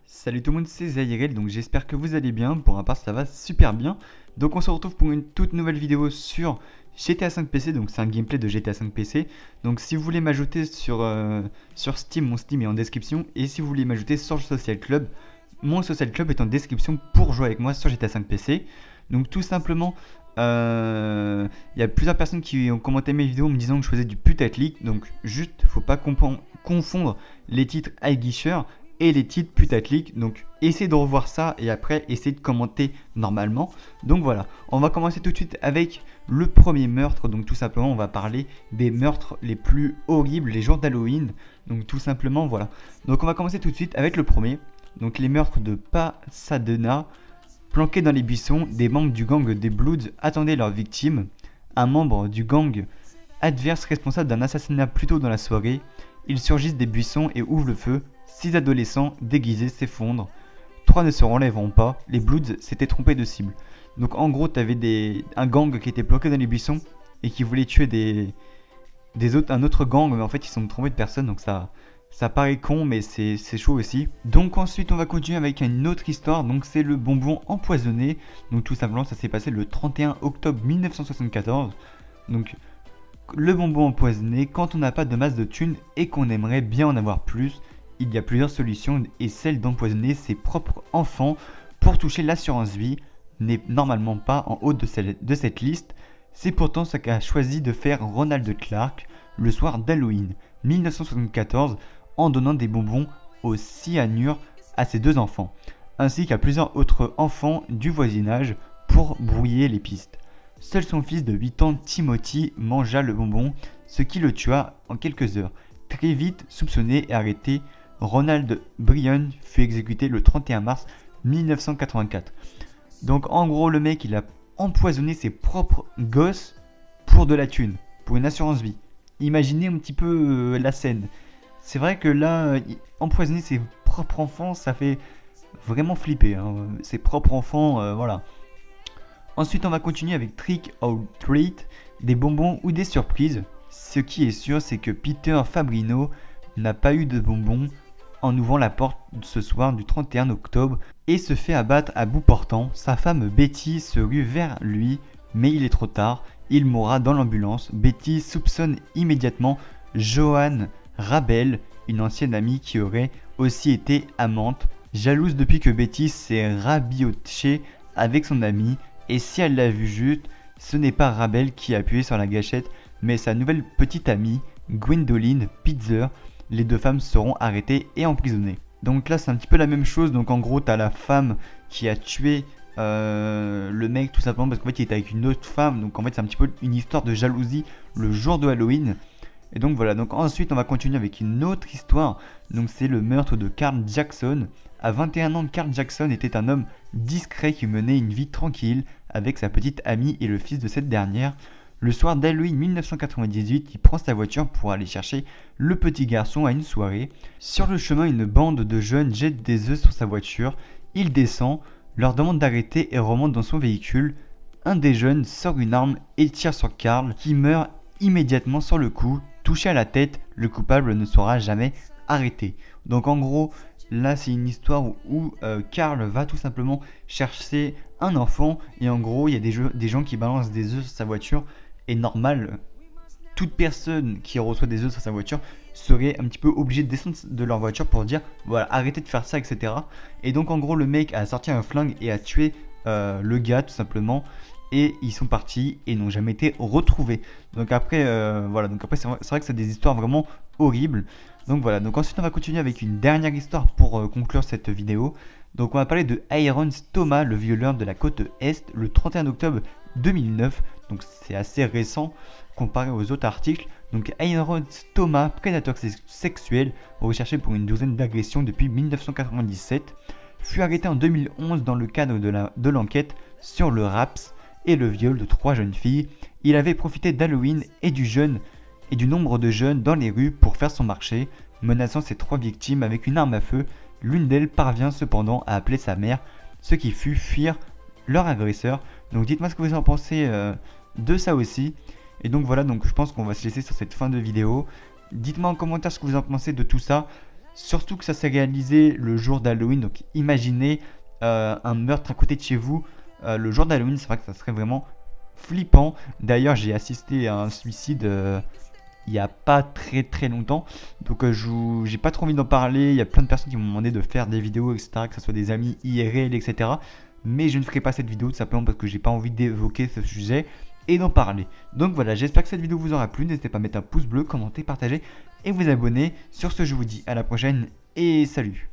Salut tout le monde, c'est Zahirel, donc j'espère que vous allez bien. Pour ma part, ça va super bien. Donc on se retrouve pour une toute nouvelle vidéo sur GTA 5 PC, donc c'est un gameplay de GTA 5 PC. Donc si vous voulez m'ajouter sur Steam, mon Steam est en description. Et si vous voulez m'ajouter sur le Social Club, mon Social Club est en description pour jouer avec moi sur GTA 5 PC. Donc tout simplement, il y a plusieurs personnes qui ont commenté mes vidéos en me disant que je faisais du putaclic. Donc juste, faut pas confondre les titres aguicheurs et les titres putaclic. Donc essayez de revoir ça et après essayez de commenter normalement. Donc voilà, on va commencer tout de suite avec le premier meurtre. Donc tout simplement on va parler des meurtres les plus horribles les jours d'Halloween. Donc tout simplement voilà. Donc on va commencer tout de suite avec le premier. Donc les meurtres de Pasadena. Planqués dans les buissons, des membres du gang des Bloods attendaient leurs victimes. Un membre du gang adverse responsable d'un assassinat plus tôt dans la soirée. Ils surgissent des buissons et ouvrent le feu. 6 adolescents déguisés s'effondrent. 3 ne se relèveront pas. Les Bloods s'étaient trompés de cible. Donc en gros, tu avais un gang qui était bloqué dans les buissons et qui voulait tuer un autre gang, mais en fait ils sont trompés de personne. Donc ça paraît con, mais c'est chaud aussi. Donc ensuite, on va continuer avec une autre histoire. Donc c'est le bonbon empoisonné. Donc tout simplement, ça s'est passé le 31 octobre 1974. Donc le bonbon empoisonné, quand on n'a pas de masse de thunes et qu'on aimerait bien en avoir plus, il y a plusieurs solutions et celle d'empoisonner ses propres enfants pour toucher l'assurance vie n'est normalement pas en haut de cette liste. C'est pourtant ce qu'a choisi de faire Ronald Clark le soir d'Halloween 1974 en donnant des bonbons au cyanure à ses 2 enfants, ainsi qu'à plusieurs autres enfants du voisinage pour brouiller les pistes. Seul son fils de 8 ans, Timothy, mangea le bonbon, ce qui le tua en quelques heures. Très vite soupçonné et arrêté, Ronald Bryan fut exécuté le 31 mars 1984. Donc en gros, le mec il a empoisonné ses propres gosses pour de la thune, pour une assurance vie. Imaginez un petit peu la scène. C'est vrai que là, empoisonner ses propres enfants, ça fait vraiment flipper. Hein. Ses propres enfants, voilà. Ensuite, on va continuer avec Trick or Treat, des bonbons ou des surprises. Ce qui est sûr, c'est que Peter Fabrino n'a pas eu de bonbons en ouvrant la porte ce soir du 31 octobre et se fait abattre à bout portant. Sa femme Betty se rue vers lui, mais il est trop tard, il mourra dans l'ambulance. Betty soupçonne immédiatement Joanne Rabel, une ancienne amie qui aurait aussi été amante, jalouse depuis que Betty s'est rabiotée avec son amie, et si elle l'a vu juste, ce n'est pas Rabel qui a appuyé sur la gâchette, mais sa nouvelle petite amie, Gwendoline Pitzer. Les 2 femmes seront arrêtées et emprisonnées. Donc là c'est un petit peu la même chose. Donc en gros t'as la femme qui a tué le mec tout simplement parce qu'en fait il était avec une autre femme. Donc en fait c'est un petit peu une histoire de jalousie le jour de Halloween. Et donc voilà, donc ensuite on va continuer avec une autre histoire. Donc c'est le meurtre de Carl Jackson. À 21 ans, Carl Jackson était un homme discret qui menait une vie tranquille avec sa petite amie et le fils de cette dernière. Le soir d'Halloween 1998, il prend sa voiture pour aller chercher le petit garçon à une soirée. Sur le chemin, une bande de jeunes jette des œufs sur sa voiture. Il descend, leur demande d'arrêter et remonte dans son véhicule. Un des jeunes sort une arme et tire sur Carl, qui meurt immédiatement sur le coup. Touché à la tête, le coupable ne sera jamais arrêté. Donc en gros, là c'est une histoire où Carl va tout simplement chercher un enfant et en gros il y a des gens qui balancent des œufs sur sa voiture. Et normal, toute personne qui reçoit des œufs sur sa voiture serait un petit peu obligée de descendre de leur voiture pour dire voilà, arrêtez de faire ça, etc. Et donc en gros le mec a sorti un flingue et a tué le gars tout simplement. Et ils sont partis et n'ont jamais été retrouvés. Donc après, voilà, donc après c'est vrai que c'est des histoires vraiment horribles. Donc voilà, donc ensuite on va continuer avec une dernière histoire pour conclure cette vidéo. Donc on va parler de Aaron Thomas, le violeur de la côte Est, le 31 octobre 2009. Donc c'est assez récent comparé aux autres articles. Donc Aaron Thomas, prédateur sexuel, recherché pour une douzaine d'agressions depuis 1997, fut arrêté en 2011 dans le cadre de l'enquête sur le raps et le viol de 3 jeunes filles. Il avait profité d'Halloween et du nombre de jeunes dans les rues pour faire son marché, menaçant ses 3 victimes avec une arme à feu. L'une d'elles parvient cependant à appeler sa mère, ce qui fut fuir leur agresseur. Donc dites-moi ce que vous en pensez de ça aussi. Et donc voilà, donc je pense qu'on va se laisser sur cette fin de vidéo. Dites-moi en commentaire ce que vous en pensez de tout ça. Surtout que ça s'est réalisé le jour d'Halloween. Donc imaginez un meurtre à côté de chez vous le jour d'Halloween. C'est vrai que ça serait vraiment flippant. D'ailleurs, j'ai assisté à un suicide il n'y a pas très longtemps. Donc j'ai pas trop envie d'en parler. Il y a plein de personnes qui m'ont demandé de faire des vidéos, etc. Que ce soit des amis IRL, etc. Mais je ne ferai pas cette vidéo tout simplement parce que j'ai pas envie d'évoquer ce sujet et d'en parler. Donc voilà, j'espère que cette vidéo vous aura plu. N'hésitez pas à mettre un pouce bleu, commenter, partager et vous abonner. Sur ce, je vous dis à la prochaine et salut.